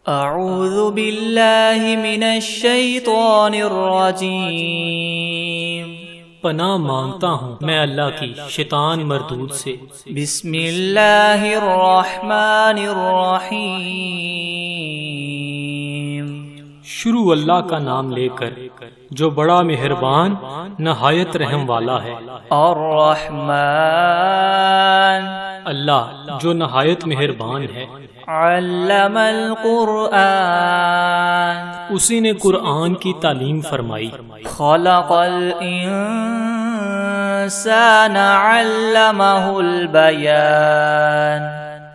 اعوذ باللہ من الشیطان الرجیم، پناہ مانگتا ہوں میں اللہ کی شیطان مردود سے۔ بسم اللہ الرحمن الرحیم، شروع اللہ کا نام لے کر جو بڑا مہربان نہایت رحم والا ہے۔ الرحمن، اللہ جو نہایت مہربان ہے۔ علم القرآن، اسی نے قرآن کی تعلیم فرمائی۔ خلق الانسان علمہ البیان،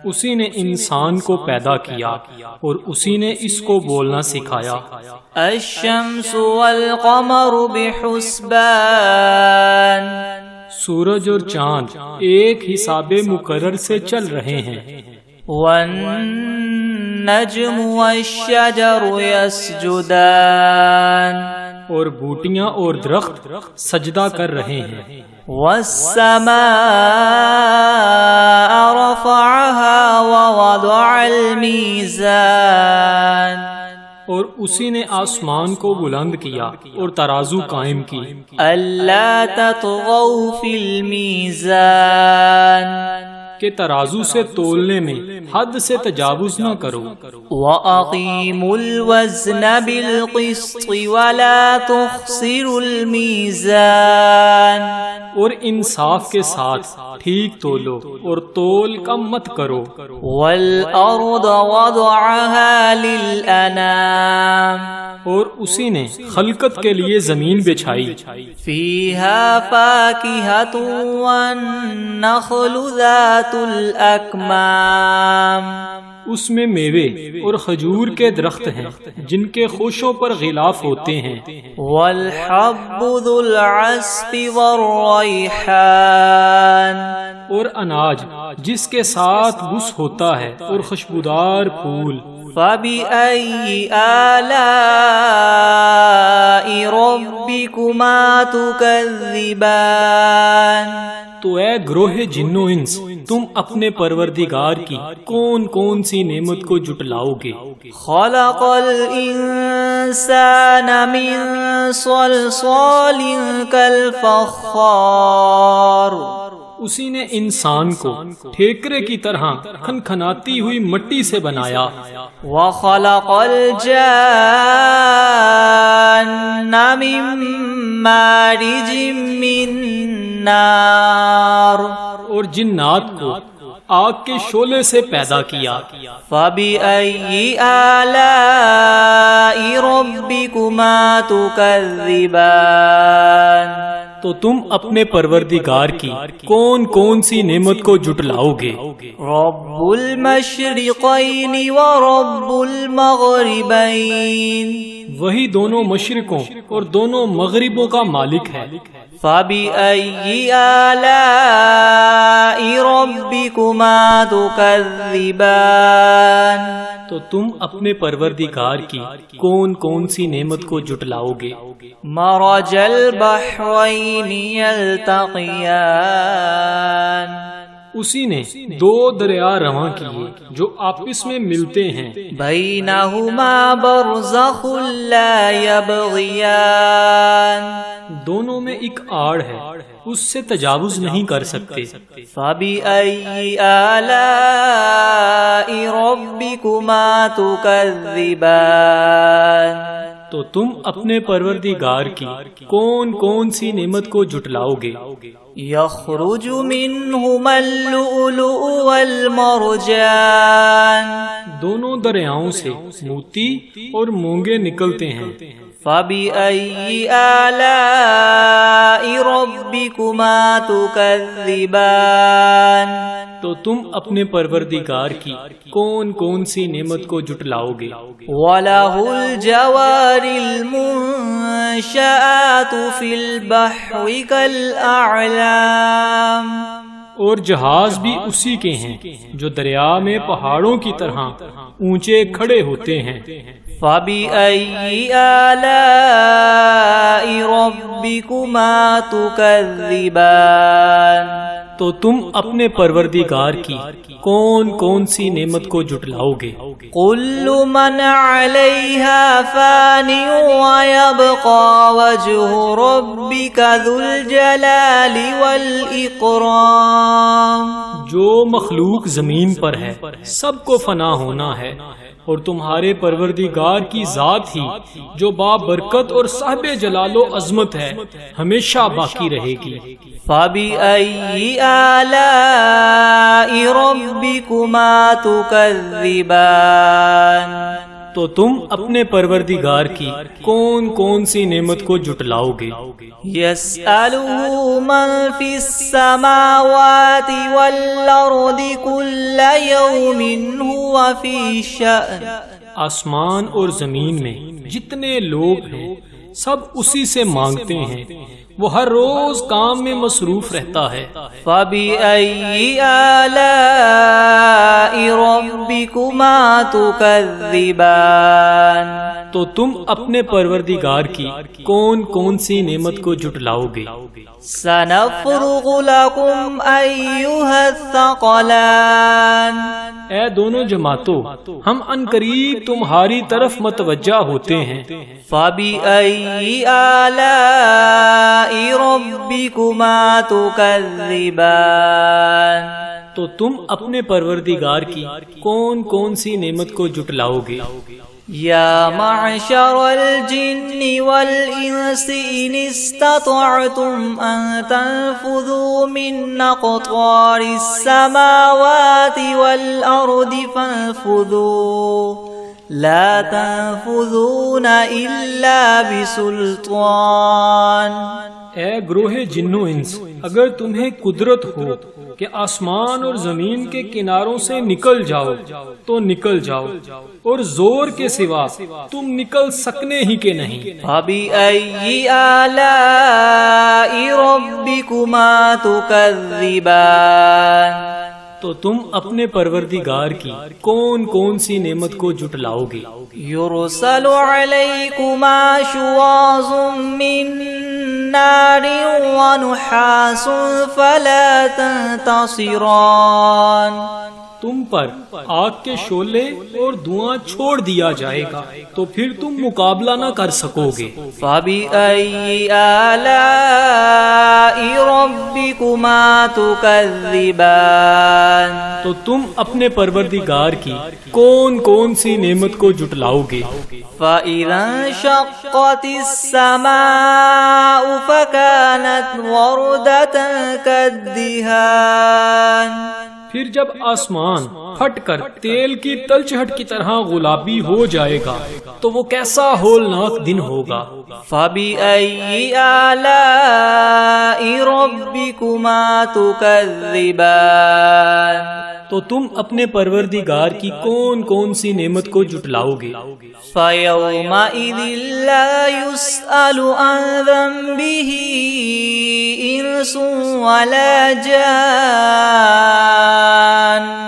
اسی نے انسان کو پیدا کیا اور اسی نے اس کو بولنا سکھایا۔ الشمس والقمر بحسبان، سورج اور چاند ایک حساب مقرر سے چل رہے ہیں۔ والنجم والشجر يسجدان، اور بوٹیاں اور درخت سجدہ کر رہے ہیں۔ والسماء رفعها ووضع الميزان، اور اسی نے آسمان کو بلند کیا اور ترازو قائم کی۔ ألا تطغوا في الميزان، کہ ترازو سے تولنے میں حد سے تجاوز نہ کرو۔ وَأَقِيمُوا الْوَزْنَ بِالْقِسْطِ وَلَا تُخْسِرُوا الْمِيزَانَ، اور انصاف کے ساتھ ٹھیک تولو اور تول کم مت کرو۔ وَالْأَرْضَ وَضَعَهَا لِلْأَنَامِ، اور اسی نے خلقت کے لیے زمین بچھائی۔ فِيهَا فَاكِهَةٌ وَالنَّخْلُ ذَاتُ الْأَكْمَامِ، اس میں میوے اور کھجور کے درخت ہیں جن کے خوشوں پر غلاف ہوتے ہیں۔ وَالْحَبُّ ذُو الْعَصْفِ وَالرَّيْحَانِ، اور اناج جس کے ساتھ بس ہوتا ہے اور خوشبودار پھول۔ فَبِأَيِّ آلَاءِ رَبِّكُمَا تُكَذِّبَانِ، تو اے گروہ جن و انس، تم اپنے پروردگار کی کون کون سی نعمت کو جٹلاؤ گے؟ خَلَقَ الْإِنسَانَ مِنْ صَلْصَالٍ كَالْفَخَّارِ، اسی نے انسان کو ٹھیکرے کی طرح کھنکھناتی ہوئی مٹی سے بنایا۔ وَخَلَقَ الْجَانَّ مِن مَّارِجٍ مِّن نَّارٍ، اور جنات کو آگ کے شعلے سے پیدا کیا۔ فَبِأَيِّ آلَاءِ رَبِّكُمَا تُكَذِّبَانِ، تو تم اپنے پروردگار کی کون کون سی نعمت کو جٹلاؤ گے؟ رب المشرقین ورب المغربین، وہی دونوں مشرقوں اور دونوں مغربوں کا مالک ہے۔ فَبِأَيِّ آلَاءِ رَبِّكُمَا تُكَذِّبَانِ، تو تم اپنے پروردگار کی کون کون سی نعمت کو جٹلاؤ گے؟ مرج البحرین یلتقیان، اسی نے دو دریا رواں کیے جو آپس میں ملتے ہیں۔ بینہما برزخ لا یبغیان، دونوں میں ایک آڑ ہے، اس سے تجاوز نہیں کر سکتے۔ فَبِأَيِّ آلَاءِ رَبِّكُمَا تُكَذِّبَانِ، تو تم اپنے پروردگار کی کون کون سی نعمت کو جٹلاؤ گے؟ یخرج منہما اللؤلؤ والمرجان، دونوں دریاؤں سے موتی اور مونگے نکلتے ہیں۔ فَبِأَيِّ آلَاءِ رَبِّكُمَا تُكَذِّبَانِ، تو تم اپنے پروردگار کی کون کون سی نعمت کو جٹلاؤ گے؟ وَلَهُ الْجَوَارِ الْمُنشَآتُ فِي الْبَحْرِ كَالْأَعْلَامِ، اور جہاز بھی اسی کے ہیں جو دریا میں پہاڑوں کی طرح اونچے کھڑے ہوتے ہیں۔ فَبِأَيِّ آلَاءِ رَبِّكُمَا تُكَذِّبَانِ، تو تم اپنے پروردگار کی کون کون سی نعمت کو جھٹلاؤ گے؟ كل من عليها فان ويبقى وجه ربك ذو الجلال والإكرام. جو مخلوق زمین پر ہے سب کو فنا ہونا ہے، اور تمہارے پروردگار کی ذات ہی جو بابرکت اور صاحب جلال و عظمت ہے ہمیشہ باقی رہے گی۔ فَبِأَيِّ آلَاءِ رَبِّكُمَا تُكَذِّبَانِ. تو تم اپنے پروردگار کی کون کون سی نعمت کو جھٹلاؤ گے؟ يَسْأَلُهُ مَن فِي السَّمَاوَاتِ وَالْأَرْضِ كُلَّ يَوْمٍ هُوَ فِي شَأْنٍ. آسمان اور زمین میں جتنے لوگ ہیں سب اسی سے مانگتے ہیں، وہ ہر روز کام میں مصروف رہتا ہے۔ فَبِأَيِّ آلَاءِ رَبِّكُمَا تُكَذِّبَانِ. تو تم اپنے پروردگار کی کون کون سی نعمت کو جھٹلاؤ گے؟ سَنَفْرُغُ لَكُمْ أَيُّهَا الثَّقَلَانِ. اے دونوں جماعتوں، ہم عنقریب تمہاری طرف متوجہ ہوتے ہیں۔ فَبِأَيِّ آلَاءِ رَبِّكُمَا تُكَذِّبَانِ. تو تم اپنے پروردگار کی کون کون سی نعمت کو جھٹلاؤ گے؟ یا معشر الجن والانس ان استطعتم ان تنفذوا من اقطار السماوات والارض فانفذوا لا تنفذون الا بسلطان. اے گروہ جن و انس، اگر تمہیں قدرت ہو کہ آسمان اور زمین کے کناروں سے نکل جاؤ تو نکل جاؤ، اور زور کے سوا تم نکل سکنے ہی کے نہیں۔ فَبِأَيِّ آلَاءِ رَبِّكُمَا تُكَذِّبَانِ. تو تم اپنے پروردگار کی کون کون سی نعمت کو جھٹلاؤ گے؟ يُرْسَلُ عَلَيْكُمَا شُوَاظٌ مِّن نَّارٍ وَنُحَاسٌ فَلَا تَنتَصِرَانِ. تم پر آگ کے شعلے اور دھواں چھوڑ دیا جائے گا تو پھر تم مقابلہ نہ کر سکو گے۔ فَبِأَيِّ آلَاءِ رَبِّكُمَا تُكَذِّبَانِ. تو تم اپنے پروردگار کی کون کون سی نعمت کو جھٹلاؤ گے؟ فَإِذَا انشَقَّتِ السَّمَاءُ فَكَانَتْ وَرْدَةً كَالدِّهَانِ. پھر جب آسمان پھٹ کر تیل کی تلچھٹ کی طرح گلابی ہو جائے گا تو وہ کیسا ہولناک دن ہوگا۔ فَبِأَيِّ آلَاءِ رَبِّكُمَا تُكَذِّبَانِ. تو تم اپنے پروردگار کی کون کون سی نعمت کو جھٹلاؤ گے؟ فَيَوْمَئِذٍ لَا يُسْأَلُ عَنْ ذَنبِهِ إِنسٌ وَلَا جَانٌ.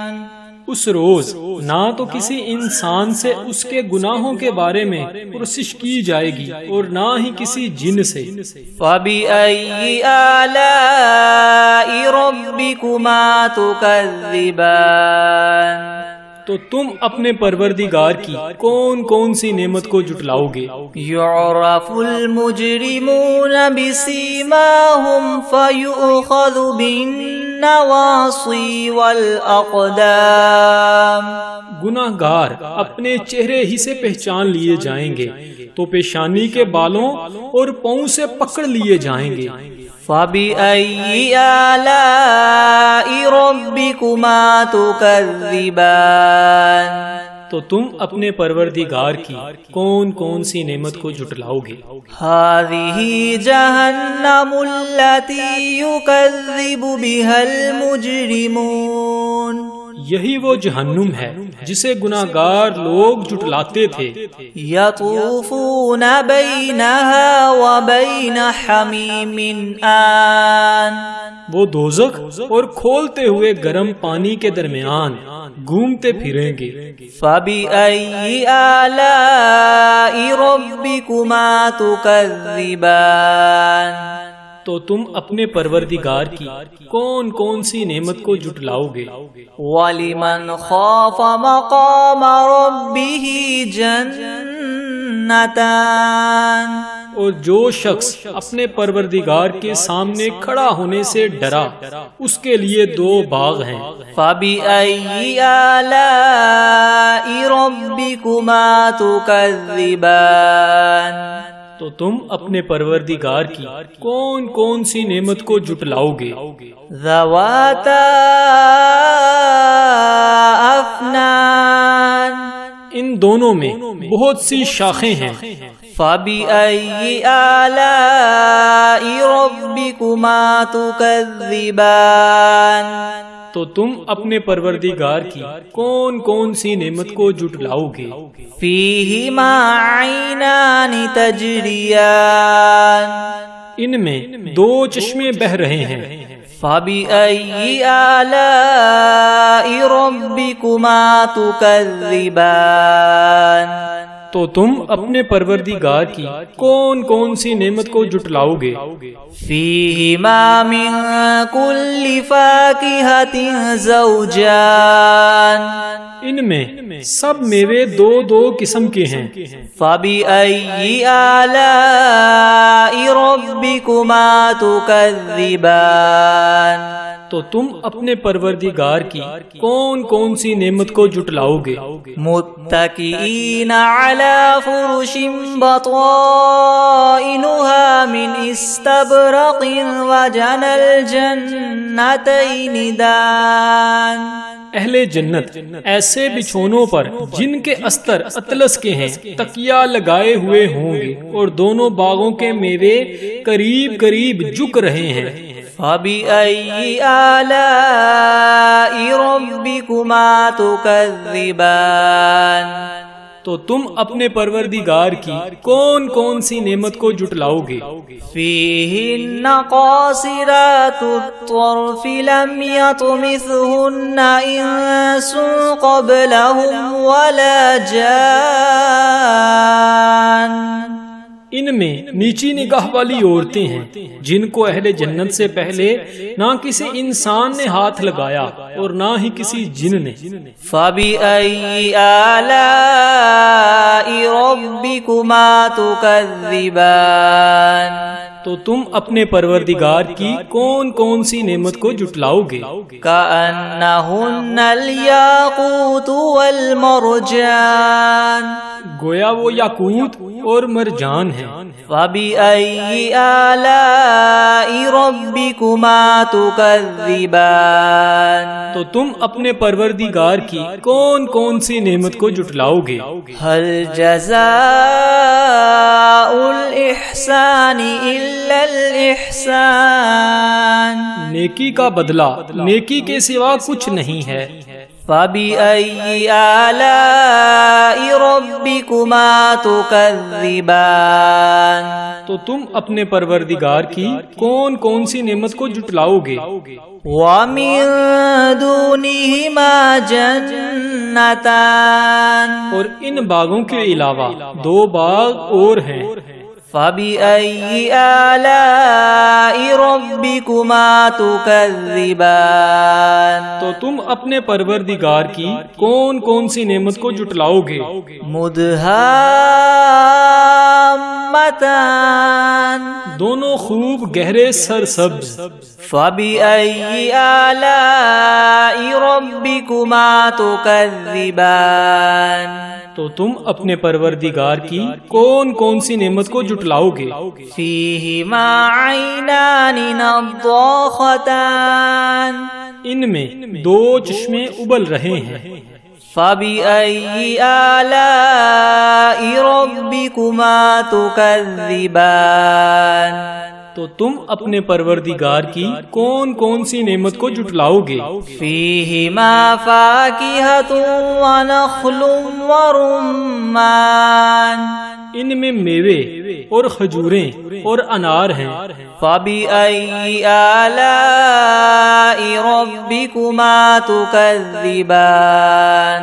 اس روز نہ تو کسی انسان سے اس کے گناہوں کے بارے میں پرسش کی جائے گی اور نہ ہی کسی جن سے۔ فَبِأَيِّ آلَاءِ رَبِّكُمَا تُكَذِّبَانِ. تو تم اپنے پروردگار کی کون کون سی نعمت کو جھٹلاؤ گے؟ يُعْرَفُ الْمُجْرِمُونَ بِسِيمَاهُمْ فَيُؤْخَذُ بِالنَّوَاصِي وَالْأَقْدَامِ. گناہگار اپنے چہرے ہی سے پہچان لیے جائیں گے تو پیشانی کے بالوں اور پاؤں سے پکڑ لیے جائیں گے۔ فَبِأَيِّ آلَاءِ رَبِّكُمَا تُكَذِّبَانِ. تو تم اپنے پروردگار کی کون کون سی نعمت کو جھٹلاؤ گے؟ هَذِهِ جَهَنَّمُ الَّتِي يُكَذِّبُ بِهَا الْمُجْرِمُونَ. یہی وہ جہنم ہے جسے گناہگار لوگ جھٹلاتے تھے۔ يَطُوفُونَ بَيْنَهَا وَبَيْنَ حَمِيمٍ آن. وہ دوزخ اور کھولتے ہوئے گرم پانی کے درمیان گھومتے پھریں گے۔ فَبِأَيِّ آلَاءِ رَبِّكُمَا تُكَذِّبَانِ. تو تو تم اپنے پروردگار کی کون کون سی نعمت کو جھٹلاؤ گے؟ وَلِمَنْ خَافَ مَقَامَ رَبِّهِ جَنَّتَانِ اور جو شخص اپنے پروردگار کے سامنے کھڑا ہونے سے ڈرا اس کے لیے 2 باغ ہیں۔ فَبِأَيِّ آلَاءِ رَبِّكُمَا تُكَذِّبَانِ تو تم اپنے پروردگار کی کون کون سی نعمت کو جھٹلاؤ گے؟ ذَوَاتَا أَفْنَانٍ ان دونوں میں بہت سی شاخیں ہیں۔ فَبِأَيِّ آلَاءِ رَبِّكُمَا تُكَذِّبَانِ تو تم اپنے پروردگار کی کون کون سی نعمت کو جھٹلاؤ گے؟ فِيهِمَا عَيْنَانِ تَجْرِيَانِ ان میں 2 چشمے بہہ رہے ہیں۔ فَبِأَيِّ آلَاءِ رَبِّكُمَا تُكَذِّبَانِ تو تم اپنے پروردگار کی کون کون سی نعمت کو جھٹلاؤ گے؟ فِيهِمَا مِن كُلِّ فَاكِهَةٍ زَوْجَانِ ان میں سب میوے 2 قسم کے ہیں۔ فَبِأَيِّ آلَاءِ رَبِّكُمَا تُكَذِّبَانِ تو تم اپنے پروردگار کی کون کون سی نعمت کو جھٹلاؤ گے؟ متکئین علی فرش بطائنها من استبرق وجنى الجنتین دان اہل جنت ایسے بچھونوں پر جن کے استر اطلس کے ہیں تکیہ لگائے ہوئے ہوں گے اور دونوں باغوں کے میوے قریب قریب جھک رہے ہیں۔ فَبِأَيِّ آلَاءِ رَبِّكُمَا تُكَذِّبَانِ تو تم اپنے پروردگار کی کون کون سی نعمت کو جھٹلاؤ گے؟ فِيهِنَّ قَاصِرَاتُ الطَّرْفِ لَمْ يَطْمِثْهُنَّ إِنسٌ قَبْلَهُمْ وَلَا جَانٌّ ان میں نیچی نگاہ والی عورتیں ہیں جن کو اہل جنت سے پہلے نہ کسی انسان نے ہاتھ لگایا اور نہ ہی کسی جن نے۔ فَبِأَيِّ آلَاءِ رَبِّكُمَا تُكَذِّبَانِ تو تم اپنے پروردگار کی کون کون سی نعمت کو جھٹلاؤ گے؟ كَأَنَّهُنَّ الْيَاقُوتُ وَالْمَرْجَانُ گویا وہ یاقوت اور مرجان ہیں۔ فَبِأَيِّ آلَاءِ رَبِّكُمَا تُكَذِّبَانِ تو تم اپنے پروردگار کی کون کون سی نعمت کو جھٹلاؤ گے؟ هَلْ جَزَاءُ الْإِحْسَانِ إِلَّا الْإِحْسَانُ نیکی کا بدلہ نیکی کے سوا کچھ نہیں ہے۔ فَبِأَيِّ آلَاءِ رَبِّكُمَا تُكَذِّبَانِ تو تم اپنے پروردگار کی کون کون سی نعمت کو جھٹلاؤ گے؟ وَمِن دُونِهِمَا جَنَّتَانِ اور ان باغوں کے علاوہ 2 باغ اور ہیں۔ فَبِأَيِّ آلَاءِ رَبِّكُمَا تُكَذِّبَانِ تو تم اپنے پروردگار کی کون کون سی نعمت کو جھٹلاؤ گے؟ مُدْهَامَّتَانِ دونوں خوب گہرے سرسبز۔ فَبِأَيِّ آلَاءِ رَبِّكُمَا تُكَذِّبَانِ تو تم اپنے پروردگار کی کون کون سی نعمت کو جھٹلاؤ گے؟ فِيهِمَا عَيْنَانِ نَضَّاخَتَانِ ان میں 2 چشمے ابل رہے ہیں۔ فَبِأَيِّ آلَاءِ رَبِّكُمَا تُكَذِّبَانِ تو تم اپنے پروردگار کی کون کون سی نعمت کو جھٹلاؤ گے؟ فِيهِمَا فَاكِهَةٌ وَنَخْلٌ وَرُمَّانٌ ان میں میوے اور کھجوریں اور انار ہیں۔ فَبِأَيِّ آلَاءِ رَبِّكُمَا تُكَذِّبَانِ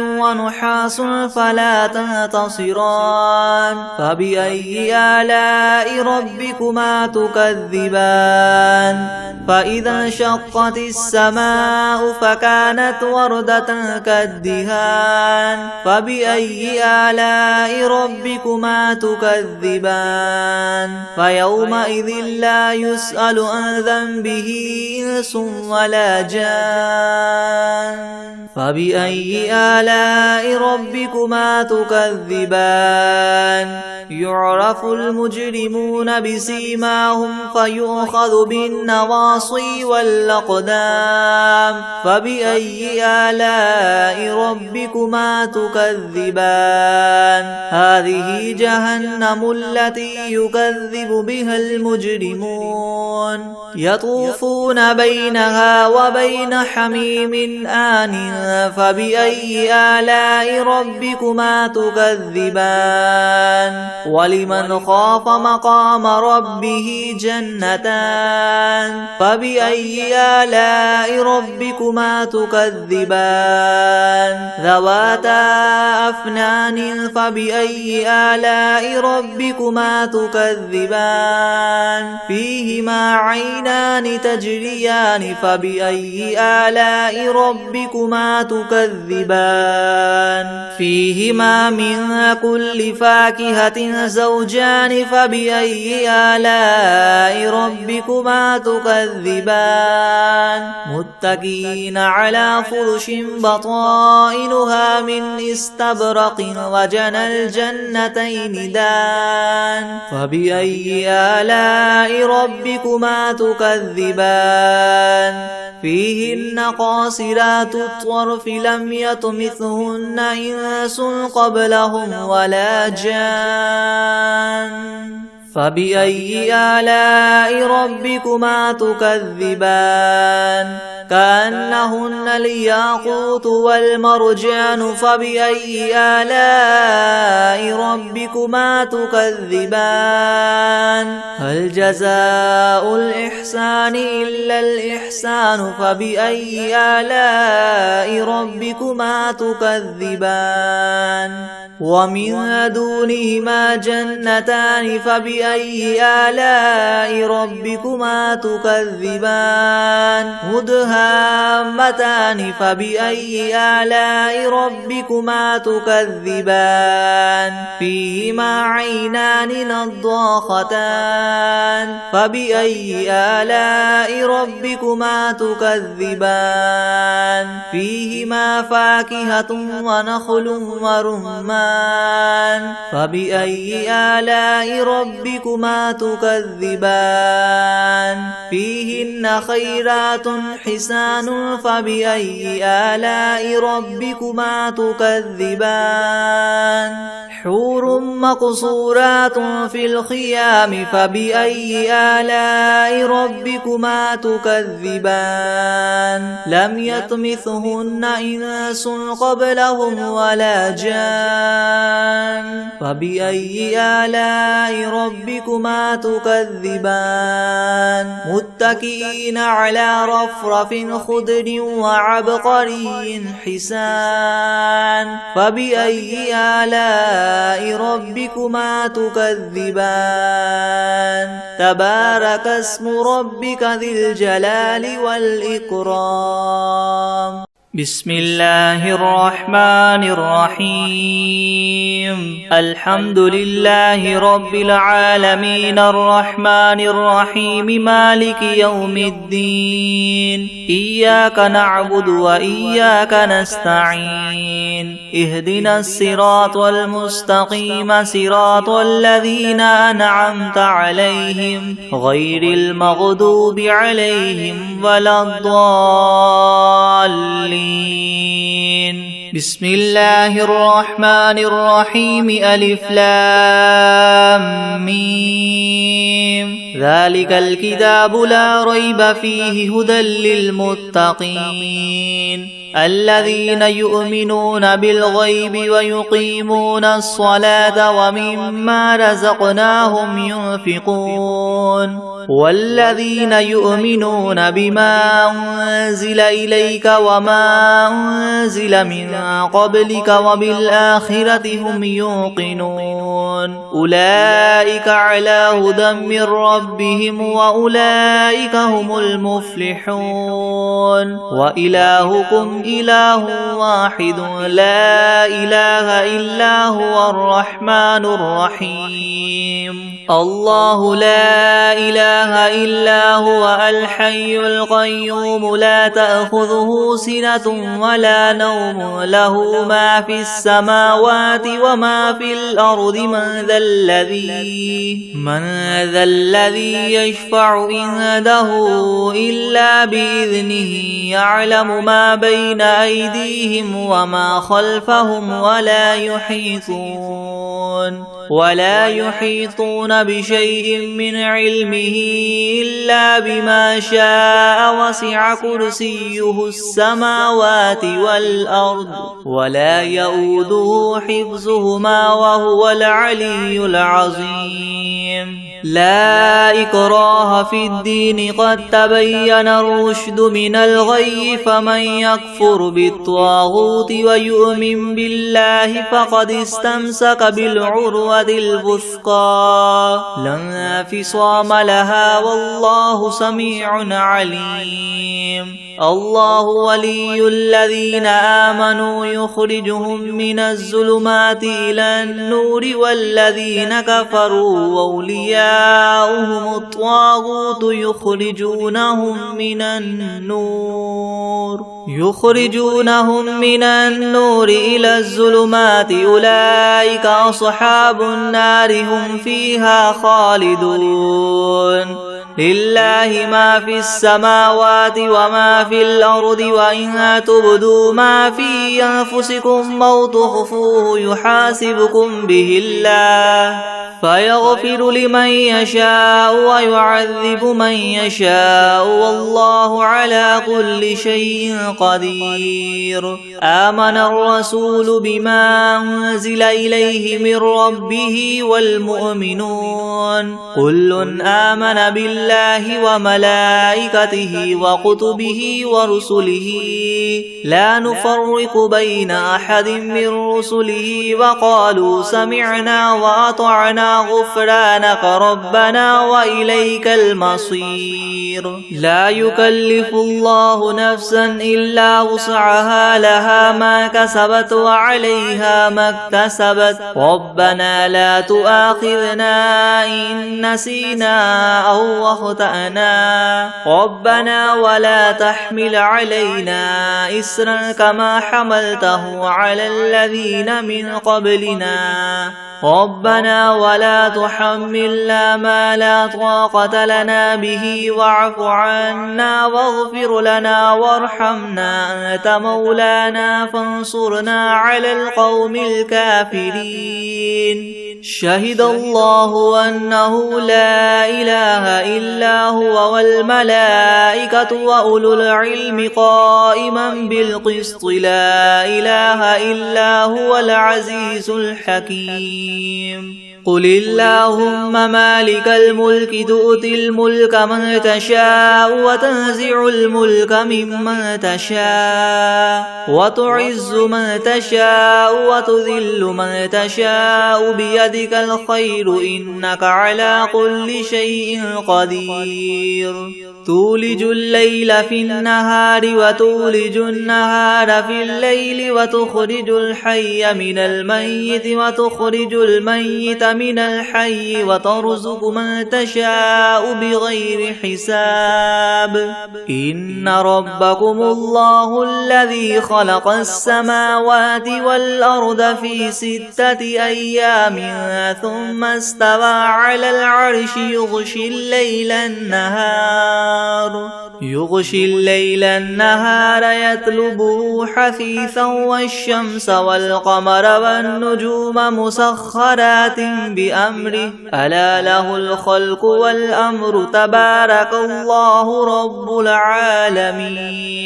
ونحاس فلا تنتصران فبأي آلاء ربكما تكذبان فإذا انشقت السماء فكانت وردة كالدهان فبأي آلاء ربكما تكذبان فيومئذ لا يسأل عن ذنبه إنس ولا جان فبأي آلاء ربكما تكذبان يعرف المجرمون بسيماهم فيؤخذ بالنواصي والأقدام فبأي آلاء ربكما تكذبان هذه جهنم التي يكذب بها المجرمون يطوفون بينها وبين حميم آن فبأي آلاء ربكما تكذبان ولمن خاف مقام ربه جنتان فبأي آلاء ربكما تكذبان ذواتا أفنان فبأي آلاء ربكما تكذبان فيهما عينان تجريان فبأي آلاء ربكما تكذبان فيهما من كل فاكهة زوجان فبأي آلاء ربكما تكذبان متكئين على فرش بطائنها من استبرق وجنى الجنتين دان فبأي آلاء ربكما تكذبان فيهن قاصرات الطرف لم يطمثهن إنس قبلهم ولا جان فبأي آلاء ربكما تكذبان كأنهن الياقوت والمرجان فبأي آلاء ربكما تكذبان هل جزاء الإحسان إلا الإحسان فبأي آلاء ربكما تكذبان ومن دونهما جنتان فبأي آلاء ربكما تكذبان مدهامتان فبأي آلاء ربكما تكذبان فيهما عينان نضاختان فبأي آلاء ربكما تكذبان فيهما فاكهة ونخل ورمان فبأي آلاء ربكما تكذبان فيهن خيرات حسان فبأي آلاء ربكما تكذبان حور مقصورات في الخيام فبأي آلاء ربكما تكذبان لم يطمثهن إنس قبلهم ولا جان فبأي آلاء ربكما تكذبان متكئين على رفرف خضر وعبقري حسان فبأي آلاء ربكما تكذبان تبارك اسم ربك ذي الجلال والإكرام بسم الله الرحمن الرحيم الحمد لله رب العالمين الرحمن الرحيم مالك يوم الدين إياك نعبد وإياك نستعين اهدنا الصراط المستقيم صراط الذين أنعمت عليهم غير المغضوب عليهم ولا الضالين بسم الله الرحمن الرحيم ألف لام ميم ذلك الكتاب لا ريب فيه هدى للمتقين الذين يؤمنون بالغيب ويقيمون الصلاة ومما رزقناهم ينفقون والذين يؤمنون بما أنزل إليك وما أنزل من قبلك وبالآخرة هم يوقنون أولئك على هدى من ربهم وأولئك هم المفلحون وإلهكم إله واحد لا إله إلا هو الرحمن الرحيم الله لا إله إلا هو الحي القيوم لا تأخذه سنة ولا نوم له ما في السماوات وما في الأرض من ذا الذي يشفع عنده إلا بإذنه يعلم ما بين أيديهم وما خلفهم ولا يحيطون بشيء من علمه إلا بما شاء وسع كرسيه السماوات والأرض ولا يؤوده حفظهما وهو العلي العظيم لا إكراه في الدين قد تبين الرشد من الغي فمن يكفر بالطاغوت ويؤمن بالله فقد استمسك بالعروة الوثقى لا انفصام لها والله سميع عليم الله ولي الذين آمنوا يخرجهم من الظلمات إلى النور والذين كفروا أولياؤهم الطاغوت يخرجونهم من النور إلى الظلمات أولئك أصحاب النار هم فيها خالدون لله ما في السماوات وما في الأرض وإن تبدوا ما في أنفسكم أو تخفوه يحاسبكم به الله فيغفر لمن يشاء ويعذب من يشاء والله على كل شيء قدير آمن الرسول بما أنزل إليه من ربه والمؤمنون كل آمن بالله وملائكته وكتبه ورسله لا نفرق بين أحد من رسله وقالوا سمعنا وأطعنا غفرانك ربنا وإليك المصير لا يكلف الله نفسا إلا وسعها لها ما كسبت وعليها ما اكتسبت ربنا لا تؤاخذنا إن نسينا أو أخطأنا ربنا ولا تحمل علينا إسرا كما حملته على الذين من قبلنا ربنا ولا تحملنا ما لا طاقة لنا به واعف عنا واغفر لنا وارحمنا أنت مولانا فانصرنا على القوم الكافرين شهد الله أنه لا إله إلا هو والملائكة وأولو العلم قائما بالقسط لا إله إلا هو العزيز الحكيم قل اللهم مالك الملك تؤتي الملك من تشاء وتنزع الملك ممن تشاء وتعز من تشاء وتذل من تشاء بيدك الخير إنك على كل شيء قدير تولج الليل في النهار وتولج النهار في الليل وتخرج الحي من الميت وتخرج الميت من الحي وترزق من تشاء بغير حساب إن ربكم الله الذي خلق السماوات والأرض في 6 أيام ثم استوى على العرش يغشي الليل النهار يغشي الليل النهار يطلبه حثيثا والشمس والقمر والنجوم مسخرات بأمره ألا له الخلق والأمر تبارك الله رب العالمين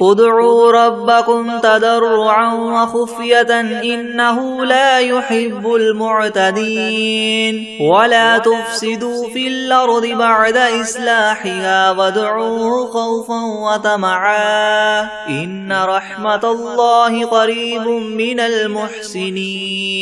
ادعوا ربكم تضرعا وخفية إنه لا يحب المعتدين ولا تفسدوا في الأرض بعد إصلاحها وادعوه خوفا وطمعا إن رحمة الله قريب من المحسنين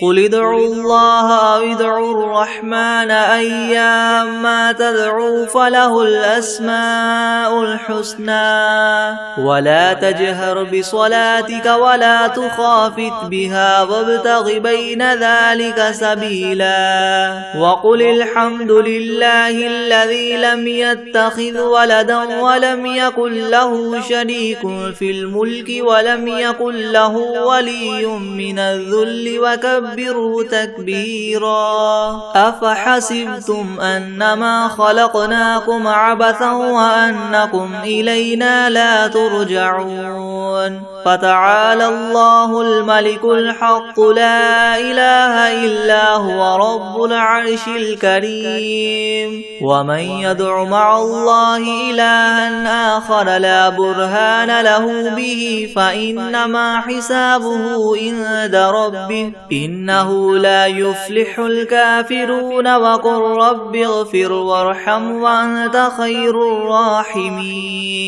قل ادعوا الله أو ادعوا الرحمن أيما تدعوا فله الأسماء الحسنى ولا تجهر بصلاتك ولا تخافت بها وابتغ بين ذلك سبيلا وقل الحمد لله الذي لم يتخذ ولدا ولم يكن له شريك في الملك ولم يكن له ولي من الذل وكبره تكبيرا أفحسبتم أنما خلقناكم عبثا وأنكم إلينا لا ترجعون فتعالى الله الملك الحق لا إله إلا هو رب العرش الكريم ومن يدع مع الله إلها آخر لا برهان له به فإنما حسابه عند ربه إنه لا يفلح الكافرون وقل رب اغفر وارحم وأنت خير الراحمين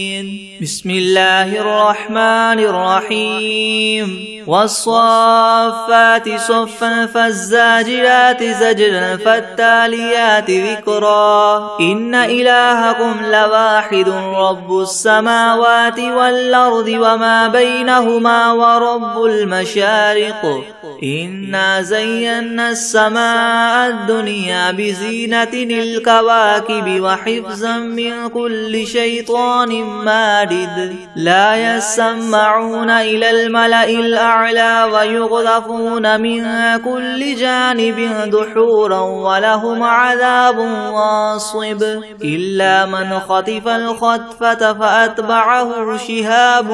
بسم الله الرحمن الرحيم والصافات صفا فالزاجرات زجرا فالتاليات ذكرا إن إلهكم لواحد رب السماوات والأرض وما بينهما ورب المشارق إنا زينا السماء الدنيا بزينة الكواكب وحفظا من كل شيطان مارد لا يسمعون إلى الملأ الأعلى ويغذفون من كل جانب دحورا ولهم عذاب واصب إلا من خطف الخطفة فأتبعه شهاب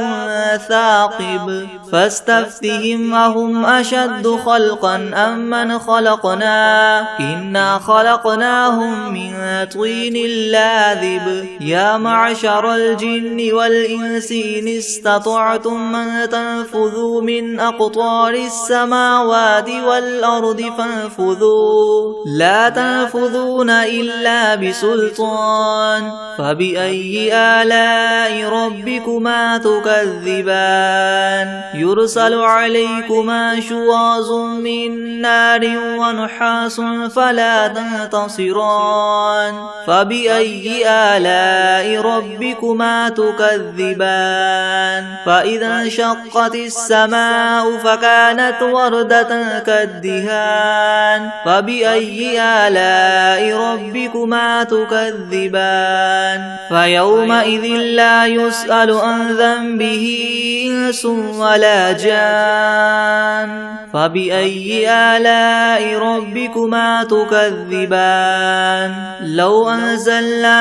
ثاقب فاستفتهم أهم أشد خلقا أم من خلقنا إنا خلقناهم من طين لاذب يا معشر الجن والإنس إن استطعتم من تنفذوا من أقطار السماوات والأرض فانفذوا لا تنفذون إلا بسلطان فبأي آلاء ربكما تكذبان يرسل عليكما شواظ من نار ونحاس فلا تنتصران فبأي آلاء ربكما تكذبان فإذا انشقت السماء فكانت وردة كالدهان فبأي آلاء ربكما تكذبان فيومئذ لا يسأل عن ذنبه إنس ولا جان فبأي آلاء ربكما تكذبان لو أنزلنا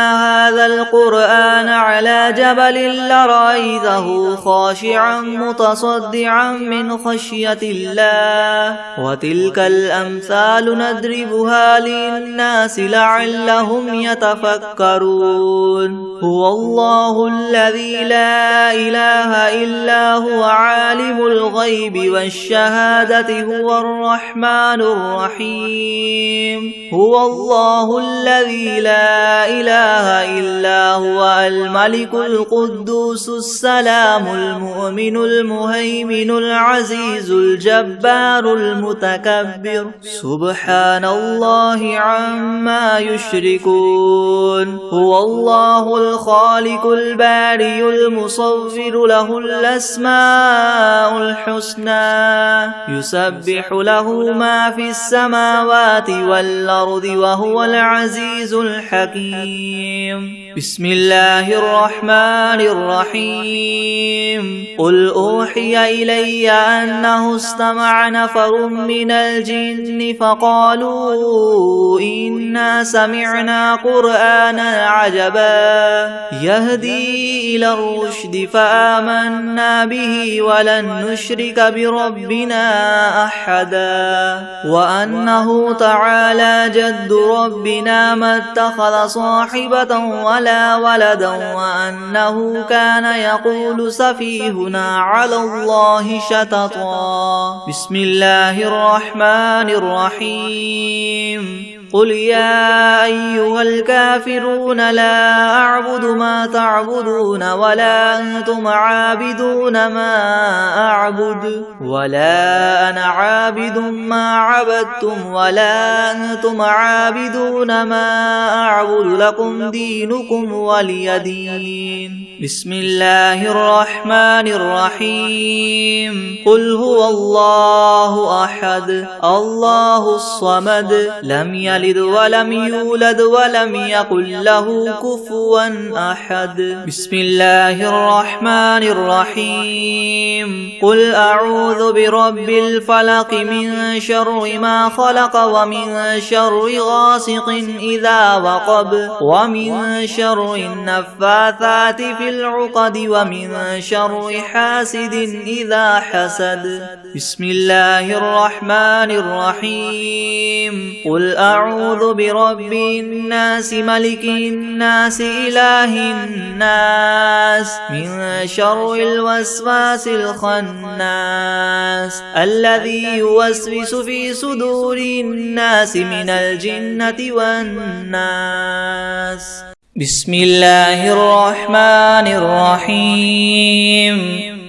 هذا القرآن على جبل لرأيته خاشعا متصدعا من خشية الله وتلك الأمثال نضربها للناس لعلهم يتفكرون هو الله الذي لا إله إلا هو عالم الغيب والشهادة هو الرحمن الرحيم هو الله الذي لا إله إلا هو الملك القدوس السلام المؤمن المهيمن العزيز الجبار المتكبر سبحان الله عما يشركون هو الله الخالق البارئ المصور له الأسماء الحسنى يسبح له ما في السماوات والأرض وهو العزيز الحكيم بسم الله الرحمن الرحيم قل أوحي إلي أنه استمع نفر من الجن فقالوا إنا سمعنا قرآنا عجبا يهدي إلى الرشد فآمنا به ولن نشرك بربنا أحدا وأنه تعالى جد ربنا ما اتخذ صاحبة ولا ولدا وأنه كان يقول سفيهنا على الله شططا بسم الله الرحمن الرحيم قل يا أيها الكافرون لا أعبد ما تعبدون ولا أنتم عابدون ما أعبد ولا أنا عابد ما عبدتم ولا أنتم عابدون ما أعبد لكم دينكم ولي دين بسم الله الرحمن الرحيم قل هو الله أحد الله الصمد لم يلد ولم يولد ولم يكن له كفوا أحد بسم الله الرحمن الرحيم قل أعوذ برب الفلق من شر ما خلق ومن شر غاسق إذا وقب ومن شر النفاثات في العقد ومن شر حاسد إذا حسد بسم الله الرحمن الرحيم قل أعوذ برب الناس ملك الناس إله الناس من شر الوسواس الخناس الذي يوسوس في صدور الناس من الجنة والناس بسم الله الرحمن الرحيم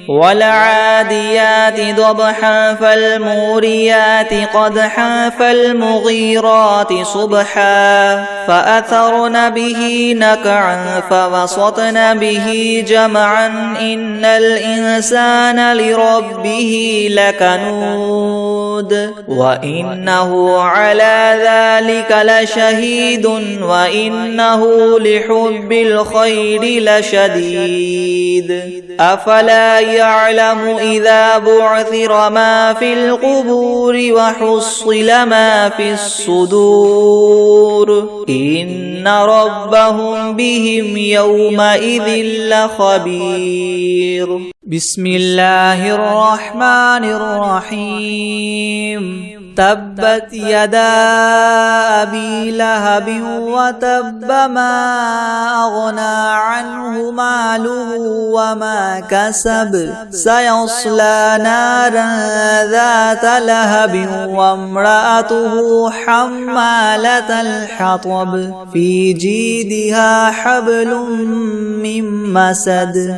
والعاديات ضبحا فالموريات قدحا فالمغيرات صبحا فأثرن به نقعا فوسطن به جمعا إن الإنسان لربه لكنود وإنه على ذلك لشهيد وإنه لحب الخير لشديد أفلا يعلم إذا بعثر ما في القبور وحصل ما في الصدور إن ربهم بهم يومئذ لخبير بسم الله الرحمن الرحيم تبت يدا أبي لهب وتب ما أغنى عنه ماله وما كسب سيصلى نارا ذات لهب وامرأته حمالة الحطب في جيدها حبل من مسد